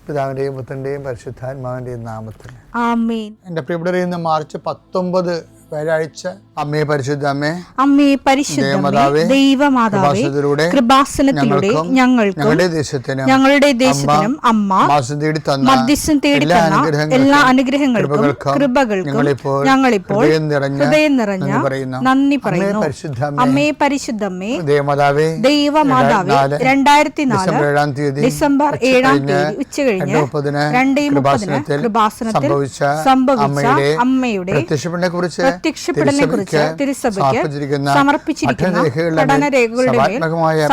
പിതാവിൻ്റെയും പുത്രൻ്റെയും പരിശുദ്ധാത്മാവിൻ്റെയും നാമത്തിൽ ആമേൻ. എൻ്റെ പ്രിയപ്പെട്ടവരെ, ഇന്ന് മാർച്ച് 19 വ്യാഴാഴ്ച. അമ്മേ പരിശുദ്ധ അമ്മേ, അമ്മേ പരിശുദ്ധമേ, ദൈവമാതാവേ, കൃപാസനത്തിലൂടെ ഞങ്ങളുടെ ദേശത്തിനും അമ്മ മധ്യസ്ഥം തേടി തന്ന എല്ലാ അനുഗ്രഹങ്ങൾക്കും കൃപകൾക്കും ഞങ്ങളിപ്പോൾ ഹൃദയം നിറഞ്ഞ നന്ദി പറയുന്നു. അമ്മേ പരിശുദ്ധമേ, ദൈവമാതാവേ, 2004 ഡിസംബർ 7 ഉച്ചകഴിഞ്ഞ് 2:30 കൃപാസനത്തിൽ സംഭവിച്ച അമ്മയുടെ പ്രത്യക്ഷപ്പെടലിനെ കുറിച്ച് തിരുസഭയ്ക്ക് സമർപ്പിച്ചിരിക്കുന്ന പഠനരേഖകളുടെ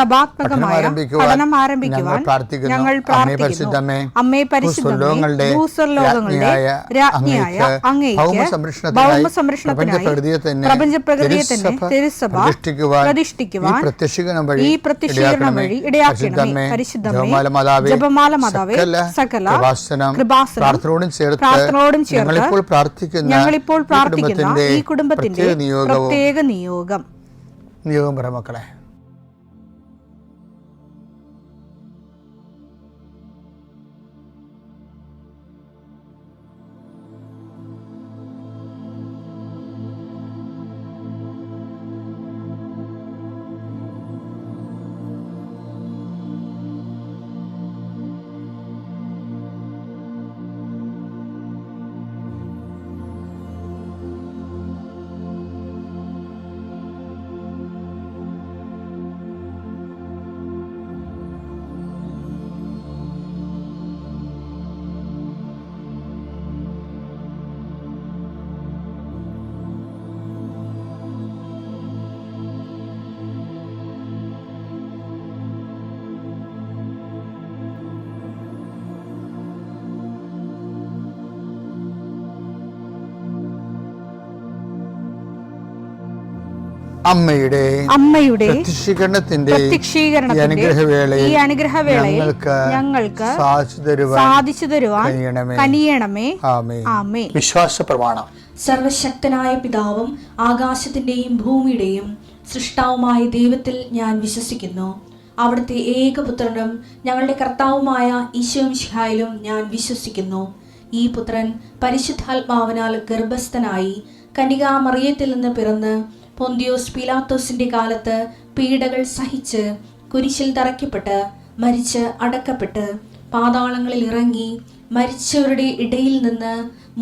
സഭാത്മകമായ പഠനം ആരംഭിക്കുവാൻ ഞങ്ങൾ പ്രാർത്ഥിക്കുന്നു. അമ്മേ പരിശുദ്ധമേ, ഭൂസ്വർലോകങ്ങളുടെ രാജ്ഞിയായ അങ്ങേയ്ക്ക് ഭൗമസംരക്ഷണത്തിനായി പ്രപഞ്ചപ്രകൃതിയെ തന്നെ തിരുസഭ പ്രതിഷ്ഠിക്കുവാൻ ഈ പ്രത്യക്ഷീകരണം വഴി ഇടയാക്കണമേ. പരിശുദ്ധമേ, ജപമാല മാതാവേ, സകല കൃപാസനം പ്രാർത്ഥനയോടും ചേർത്ത് ഞങ്ങളിപ്പോൾ പ്രാർത്ഥിക്കുന്ന ഈ കുടുംബത്തിന്റെ പ്രത്യേക നിയോഗം പറ മക്കളെ. അമ്മയുടെ പ്രത്യക്ഷീകരണത്തിന്റെ ഈ അനുഗ്രഹവേളയിൽ ഞങ്ങൾക്ക് സാധിച്ചു തരുവാൻ കനിയണമേ. ആമേൻ. വിശ്വാസ പ്രമാണം. സർവശക്തനായ പിതാവും ആകാശത്തിന്റെയും ഭൂമിയുടെയും സൃഷ്ടാവുമായ ദൈവത്തിൽ ഞാൻ വിശ്വസിക്കുന്നു. അവിടുത്തെ ഏകപുത്രനും ഞങ്ങളുടെ കർത്താവുമായ ഈശോമിശിഹായിലും ഞാൻ വിശ്വസിക്കുന്നു. ഈ പുത്രൻ പരിശുദ്ധാത്മാവിനാൽ ഗർഭസ്ഥനായി കന്യകാമറിയത്തിൽ നിന്ന് പിറന്ന് പൊന്തിയോസ് പീലാത്തോസിന്റെ കാലത്ത് പീഡകൾ സഹിച്ച് കുരിശിൽ തറയ്ക്കപ്പെട്ട് മരിച്ച് അടക്കപ്പെട്ട് പാതാളങ്ങളിൽ ഇറങ്ങി മരിച്ചവരുടെ ഇടയിൽ നിന്ന്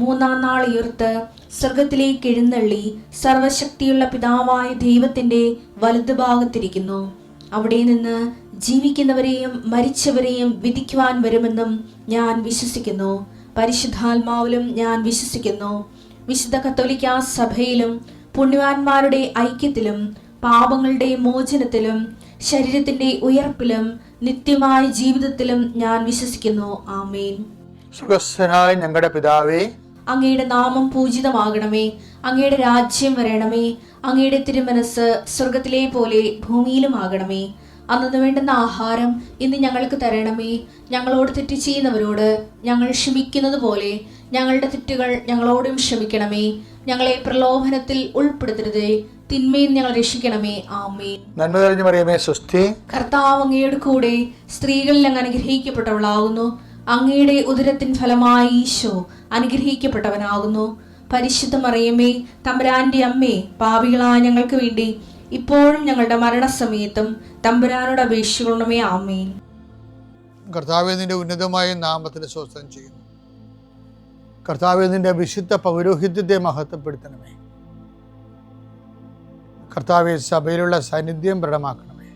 3-ാം നാൾ ഉയർത്ത് സ്വർഗത്തിലേക്ക് എഴുന്നള്ളി സർവശക്തിയുള്ള പിതാവായ ദൈവത്തിന്റെ വലതുഭാഗത്തിരിക്കുന്നു. അവിടെ നിന്ന് ജീവിക്കുന്നവരെയും മരിച്ചവരെയും വിധിക്കുവാൻ വരുമെന്നും ഞാൻ വിശ്വസിക്കുന്നു. പരിശുദ്ധാത്മാവിലും ഞാൻ വിശ്വസിക്കുന്നു. വിശുദ്ധ കത്തോലിക്കാ സഭയിലും പുണ്യവാന്മാരുടെ ഐക്യത്തിലും പാപങ്ങളുടെ മോചനത്തിലും ശരീരത്തിന്റെ ഉയർപ്പിലും നിത്യമായ ജീവിതത്തിലും ഞാൻ വിശ്വസിക്കുന്നു. ആമേൻ. സുഖസ്ഥനായ ഞങ്ങളുടെ പിതാവേ, അങ്ങയുടെ നാമം പൂജിതമാകണമേ. അങ്ങയുടെ രാജ്യം വരണമേ. അങ്ങയുടെ തിരുമനസ് സ്വർഗത്തിലെ പോലെ ഭൂമിയിലും ആകണമേ. അന്നു വേണ്ടുന്ന ആഹാരം ഇന്ന് ഞങ്ങൾക്ക് തരണമേ. ഞങ്ങളോട് തെറ്റ് ചെയ്യുന്നവരോട് ഞങ്ങൾ ക്ഷമിക്കുന്നത് പോലെ ഞങ്ങളുടെ തെറ്റുകൾ ഞങ്ങളോടും ക്ഷമിക്കണമേ. ഞങ്ങളെ പ്രലോഭനത്തിൽ ഉൾപ്പെടുത്തരുതേ, തിന്മയിൽ ഞങ്ങൾ രക്ഷിക്കണമേ. ആമേൻ. നന്മ നിറഞ്ഞ മറിയമേ, സ്വസ്തി. കർത്താവ് അങ്ങയുടെ കൂടെ സ്ത്രീകളിൽ അങ്ങ് അനുഗ്രഹിക്കപ്പെട്ടവളാകുന്നു. അങ്ങയുടെ ഉദരത്തിൻ ഫലമായി ഈശോ അനുഗ്രഹിക്കപ്പെട്ടവനാകുന്നു. പരിശുദ്ധ മറിയമേ, തമ്പുരാന്റെ അമ്മേ, പാപികളായ ഞങ്ങൾക്ക് വേണ്ടി ഇപ്പോഴും ഞങ്ങളുടെ മരണസമയത്തും തമ്പുരാനോട് അപേക്ഷിക്കണമേ. ആമേൻ. കർത്താവേ, നിന്റെ ഉന്നതമായ നാമത്തിന് സ്തോത്രം ചെയ്യുന്നു. കർത്താവേ, നിന്റെ വിശുദ്ധ പൗരോഹിത്യത്തെ മഹത്വപ്പെടുത്തണമേ. കർത്താവേ, സഭയിലുള്ള സാന്നിധ്യം ദൃഢമാക്കണമേ.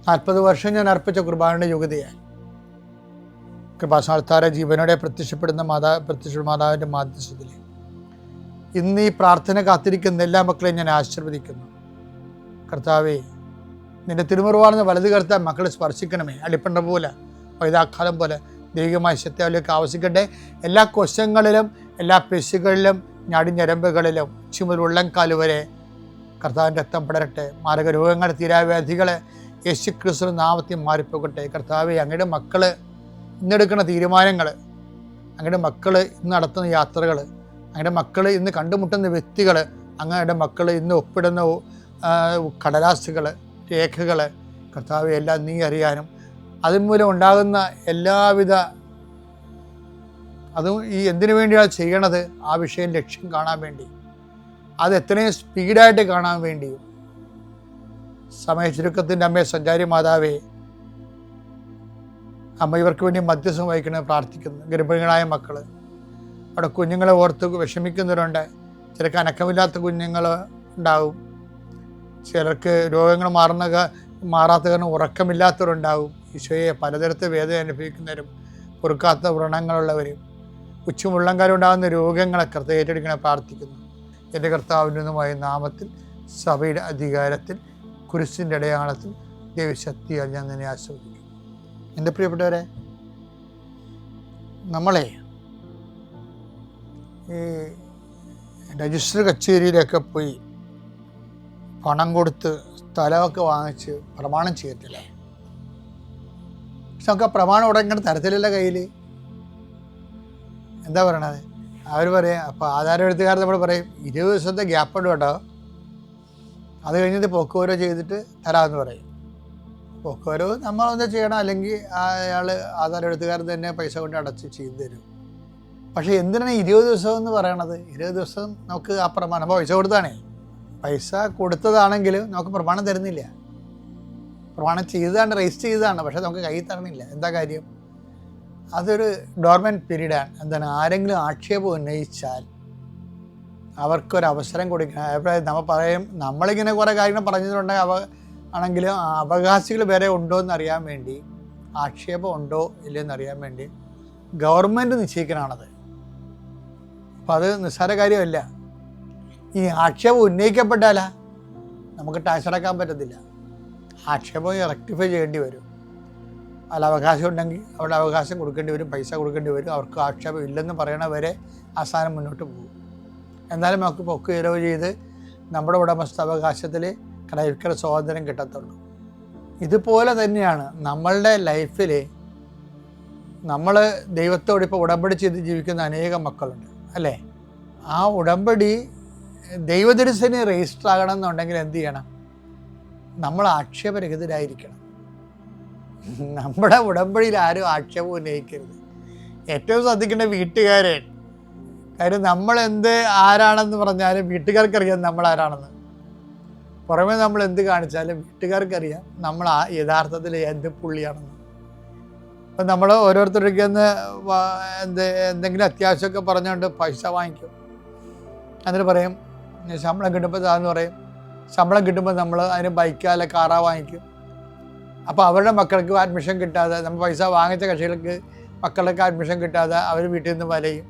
40 വർഷം ഞാൻ അർപ്പിച്ച കുർബാനയുടെ യോഗ്യതയായി കൃപാസ്ഥാന ജീവനോടെ പ്രത്യക്ഷപ്പെടുന്ന മാതാവിൻ്റെ മാധ്യസ്ഥത്തിൽ ഇന്ന് ഈ പ്രാർത്ഥന കാത്തിരിക്കുന്ന എല്ലാ മക്കളെയും ഞാൻ ആശീർവദിക്കുന്നു. കർത്താവേ, നിന്റെ തിരുമുറുവാർന്ന വലത് കർത്താൻ മക്കളെ സ്പർശിക്കണമേ. അടിപ്പണ്ട പോലെ വൈതാക്കാലം പോലെ ദൈവികമായ ശക്തിയിലേക്ക് ആവശ്യിക്കട്ടെ. എല്ലാ കോശങ്ങളിലും എല്ലാ പെശുകളിലും ഞരമ്പുകളിലും ചുമൽ ഉള്ളംകാല് വരെ കർത്താവിൻ്റെ രക്തം പടരട്ടെ. മാരക രോഗങ്ങൾ, തീരാവ്യാധികളെ യേശുക്രിസ്തു നാമത്തിൽ മാറിപ്പോകട്ടെ. കർത്താവെ, അങ്ങയുടെ മക്കൾ ഇന്നെടുക്കുന്ന തീരുമാനങ്ങൾ, അങ്ങയുടെ മക്കൾ ഇന്ന് നടത്തുന്ന യാത്രകൾ, അങ്ങയുടെ മക്കൾ ഇന്ന് കണ്ടുമുട്ടുന്ന വ്യക്തികൾ, അങ്ങയുടെ മക്കൾ ഇന്ന് ഒപ്പിടുന്ന കടലാസുകൾ, രേഖകൾ, കർത്താവെ എല്ലാം നീ അറിയാനും അതുമൂലം ഉണ്ടാകുന്ന എല്ലാവിധ അതും ഈ എന്തിനു വേണ്ടിയാണ് ചെയ്യണത്? ആ വിഷയം ലക്ഷ്യം കാണാൻ വേണ്ടി, അത് എത്രയും സ്പീഡായിട്ട് കാണാൻ വേണ്ടിയും. സമയ ചുരുക്കത്തിൻ്റെ അമ്മയെ സഞ്ചാരി മാതാവേ, അമ്മ ഇവർക്ക് വേണ്ടി മധ്യസ്ഥം വഹിക്കണമെന്ന് പ്രാർത്ഥിക്കുന്നു. ഗർഭിണികളായ മക്കൾ, അവിടെ കുഞ്ഞുങ്ങളെ ഓർത്ത് വിഷമിക്കുന്നവരുണ്ട്. ചിലർക്ക് അനക്കമില്ലാത്ത കുഞ്ഞുങ്ങൾ ഉണ്ടാവും, ചിലർക്ക് രോഗങ്ങൾ മാറാത്ത കാരണം ഉറക്കമില്ലാത്തവരുണ്ടാവും. ഈശോയെ, പലതരത്തിൽ വേദന അനുഭവിക്കുന്നവരും പൊറുക്കാത്ത വ്രണങ്ങളുള്ളവരും ഉച്ചമുള്ളങ്കാലം ഉണ്ടാകുന്ന രോഗങ്ങളൊക്കെ ഏറ്റെടുക്കണേ പ്രാർത്ഥിക്കുന്നു. എൻ്റെ കർത്താവിനുമായ നാമത്തിൽ, സഭയുടെ അധികാരത്തിൽ, കുരിശിൻ്റെ അടയാളത്തിൽ, ദൈവശക്തിയാൽ ഞാൻ നിന്നെ ആസ്വദിക്കും. എൻ്റെ പ്രിയപ്പെട്ടവരെ, നമ്മളെ ഈ രജിസ്റ്റർ കച്ചേരിയിലൊക്കെ പോയി പണം കൊടുത്ത് സ്ഥലമൊക്കെ വാങ്ങിച്ച് പ്രമാണം ചെയ്യത്തില്ലേ? പക്ഷെ നമുക്ക് ആ പ്രമാണം ഇവിടെ ഇങ്ങനെ തരത്തിലല്ല കയ്യിൽ. എന്താ പറയണത്? അവർ പറയും, അപ്പോൾ ആധാരം എഴുത്തുകാർ നമ്മൾ പറയും 20 ദിവസത്തെ ഗ്യാപ്പ് ഉണ്ട് കേട്ടോ, അത് കഴിഞ്ഞിട്ട് പോക്കുവരവ് ചെയ്തിട്ട് തരാമെന്ന് പറയും. പോക്കുവരവ് നമ്മളൊന്ന് ചെയ്യണം, അല്ലെങ്കിൽ അയാൾ ആധാരം എഴുത്തുകാരൻ തന്നെ പൈസ കൊണ്ട് അടച്ച് ചെയ്തു തരും. പക്ഷേ എന്തിനാണ് 20 ദിവസം എന്ന് പറയണത്? 20 ദിവസം നമുക്ക് ആ പ്രമാണം പൈസ കൊടുത്താണേ, പൈസ കൊടുത്തതാണെങ്കിലും നമുക്ക് പ്രമാണം തരുന്നില്ല. പ്രമാണം ചെയ്തതാണ്, രജിസ്റ്റർ ചെയ്തതാണ്, പക്ഷേ നമുക്ക് കയ്യിൽ തരണില്ല. എന്താ കാര്യം? അതൊരു ഡോർമെൻറ്റ് പീരീഡാണ്. എന്താണ്? ആരെങ്കിലും ആക്ഷേപം ഉന്നയിച്ചാൽ അവർക്കൊരവസരം കൊടുക്കണം. അഭിപ്രായം നമ്മൾ പറയും, നമ്മളിങ്ങനെ കുറേ കാര്യങ്ങൾ പറഞ്ഞിട്ടുണ്ടെങ്കിൽ ആണെങ്കിലും അവകാശികൾ വേറെ ഉണ്ടോ എന്നറിയാൻ വേണ്ടി, ആക്ഷേപം ഉണ്ടോ ഇല്ലയെന്ന് അറിയാൻ വേണ്ടി ഗവൺമെൻറ് നിശ്ചയിക്കണമാണത്. അപ്പോൾ അത് നിസ്സാര കാര്യമല്ല. ഈ ആക്ഷേപം ഉന്നയിക്കപ്പെട്ടാലാ നമുക്ക് ടാക്സ് അടക്കാൻ പറ്റത്തില്ല. ആക്ഷേപം റെക്ടിഫൈ ചെയ്യേണ്ടി വരും. അല്ല, അവകാശം ഉണ്ടെങ്കിൽ അവിടെ അവകാശം കൊടുക്കേണ്ടി വരും, പൈസ കൊടുക്കേണ്ടി വരും. അവർക്ക് ആക്ഷേപം ഇല്ലെന്ന് പറയണവരെ ആ സാധനം മുന്നോട്ട് പോകും. എന്നാലും നമുക്ക് പൊക്കുയരവ് ചെയ്ത് നമ്മുടെ ഉടമസ്ഥാവകാശത്തിൽ ക്രയവിക്ര സ്വാതന്ത്ര്യം കിട്ടത്തുള്ളൂ. ഇതുപോലെ തന്നെയാണ് നമ്മളുടെ ലൈഫിൽ നമ്മൾ ദൈവത്തോട് ഇപ്പോൾ ഉടമ്പടി ചെയ്ത് ജീവിക്കുന്ന അനേകം മക്കളുണ്ട്, അല്ലേ? ആ ഉടമ്പടി ദൈവദർശന് രജിസ്റ്റർ ആകണം എന്നുണ്ടെങ്കിൽ എന്ത് ചെയ്യണം? നമ്മൾ ആക്ഷേപരഹിതരായിരിക്കണം. നമ്മുടെ ഉടമ്പടിയിൽ ആരും ആക്ഷേപം ഉന്നയിക്കരുത്. ഏറ്റവും ശ്രദ്ധിക്കേണ്ട വീട്ടുകാരെ. കാര്യം ആരാണെന്ന് പറഞ്ഞാലും വീട്ടുകാർക്കറിയാം നമ്മൾ ആരാണെന്ന്. പുറമേ നമ്മൾ എന്ത് കാണിച്ചാലും വീട്ടുകാർക്കറിയാം നമ്മൾ യഥാർത്ഥത്തിൽ എന്ത് പുള്ളിയാണെന്ന്. അപ്പം നമ്മൾ ഓരോരുത്തർക്ക് എന്തെങ്കിലും അത്യാവശ്യമൊക്കെ പറഞ്ഞുകൊണ്ട് പൈസ വാങ്ങിക്കും. എന്നിട്ട് പറയും ശമ്പളം കിട്ടുമ്പോൾ താന്ന് പറയും. ശമ്പളം കിട്ടുമ്പോൾ നമ്മൾ അതിന് ബൈക്കാ അല്ല കാറാ വാങ്ങിക്കും. അപ്പോൾ അവരുടെ മക്കൾക്ക് അഡ്മിഷൻ കിട്ടാതെ, നമ്മൾ പൈസ വാങ്ങിച്ച കക്ഷികൾക്ക് മക്കൾക്ക് അഡ്മിഷൻ കിട്ടാതെ അവർ വീട്ടിൽ നിന്ന് വലയും.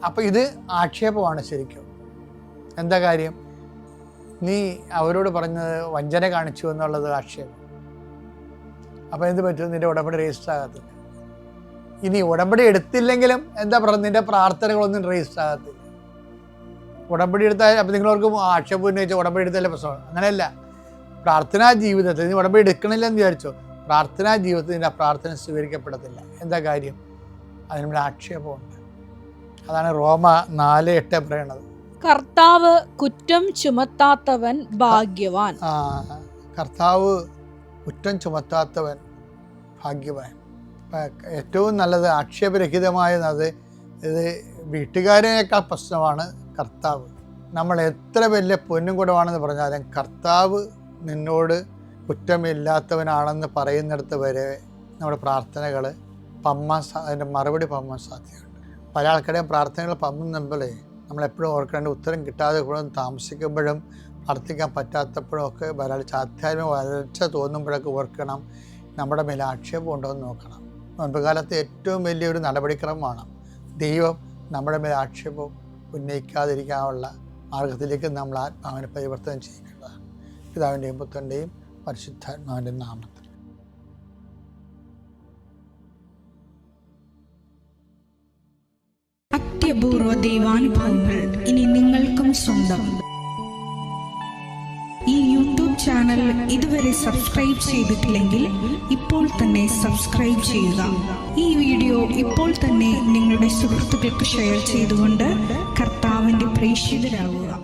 അപ്പോൾ ഇത് ആക്ഷേപമാണ് ശരിക്കും. എന്താ കാര്യം? നീ അവരോട് പറഞ്ഞത് വഞ്ചന കാണിച്ചു എന്നുള്ളത് ആക്ഷേപം. അപ്പോൾ എന്ത് പറ്റും? നിൻ്റെ ഉടമ്പടി രജിസ്റ്റർ ആകത്തില്ല. ഇനി ഉടമ്പടി എടുത്തില്ലെങ്കിലും എന്താ പറയുക, നിൻ്റെ പ്രാർത്ഥനകളൊന്നും രജിസ്റ്റർ ആകത്തില്ല. ഉടമ്പടി എടുത്താൽ അപ്പോൾ നിങ്ങളവർക്ക് ആക്ഷേപം ഉന്നയിച്ച ഉടമ്പടി എടുത്താലേ പ്രശ്നമാണ്. അങ്ങനെയല്ല. പ്രാർത്ഥനാ ജീവിതത്തിൽ നീ ഉടമ്പടി എടുക്കണില്ലെന്ന് വിചാരിച്ചോ, പ്രാർത്ഥനാ ജീവിതത്തിൽ നിൻ്റെ പ്രാർത്ഥന സ്വീകരിക്കപ്പെടത്തില്ല. എന്താ കാര്യം? അതിനുള്ള ആക്ഷേപമുണ്ട്. അതാണ് റോമ 4:8 പറയണത്. കർത്താവ് കുറ്റം ചുമത്താത്തവൻ ഭാഗ്യവാൻ. കർത്താവ് കുറ്റം ചുമത്താത്തവൻ ഭാഗ്യവാൻ. ഏറ്റവും നല്ലത് ആക്ഷേപരഹിതമായത് ഇത് വീട്ടുകാരനേക്കാൾ പ്രശ്നമാണ് കർത്താവ്. നമ്മൾ എത്ര വലിയ പൊന്നും കൂടമാണെന്ന് പറഞ്ഞാലും കർത്താവ് നിന്നോട് കുറ്റമില്ലാത്തവനാണെന്ന് പറയുന്നിടത്ത് വരെ നമ്മുടെ പ്രാർത്ഥനകൾ അതിൻ്റെ മറുപടി പമ്മാൻ സാധ്യതയുണ്ട്. പല ആൾക്കാരുടെയും പ്രാർത്ഥനകൾ പമ്മുമ്പോഴേ നമ്മളെപ്പോഴും ഓർക്കേണ്ട, ഉത്തരം കിട്ടാതെ എപ്പോഴും താമസിക്കുമ്പോഴും പ്രാർത്ഥിക്കാൻ പറ്റാത്തപ്പോഴും ഒക്കെ ആധ്യാത്മിക വരൾച്ച തോന്നുമ്പോഴൊക്കെ ഓർക്കണം, നമ്മുടെ മേലെ ആക്ഷേപം ഉണ്ടോ എന്ന് നോക്കണം. മുൻപുകാലത്തെ ഏറ്റവും വലിയൊരു നടപടിക്രമമാണ് ദൈവം നമ്മുടെ മേലെ ആക്ഷേപം ഉന്നയിക്കാതിരിക്കാനുള്ള മാർഗത്തിലേക്ക് നമ്മൾ ആത്മാവിനെ പരിവർത്തനം ചെയ്യേണ്ടതാണ്. പിതാവിൻ്റെയും പുത്രൻ്റെയും പരിശുദ്ധാത്മാവിൻ്റെയും നാമത്തിൽ. അത്യപൂർവ ദൈവാനുഭവങ്ങൾ ഇനി നിങ്ങൾക്കും സ്വന്തം. ഈ യൂട്യൂബ് ചാനൽ ഇതുവരെ സബ്സ്ക്രൈബ് ചെയ്തിട്ടില്ലെങ്കിൽ ഇപ്പോൾ തന്നെ സബ്സ്ക്രൈബ് ചെയ്യുക. ഈ വീഡിയോ ഇപ്പോൾ തന്നെ നിങ്ങളുടെ സുഹൃത്തുക്കൾക്ക് ഷെയർ ചെയ്തുകൊണ്ട് കർത്താവിൻ്റെ പ്രേക്ഷിതരാകുക.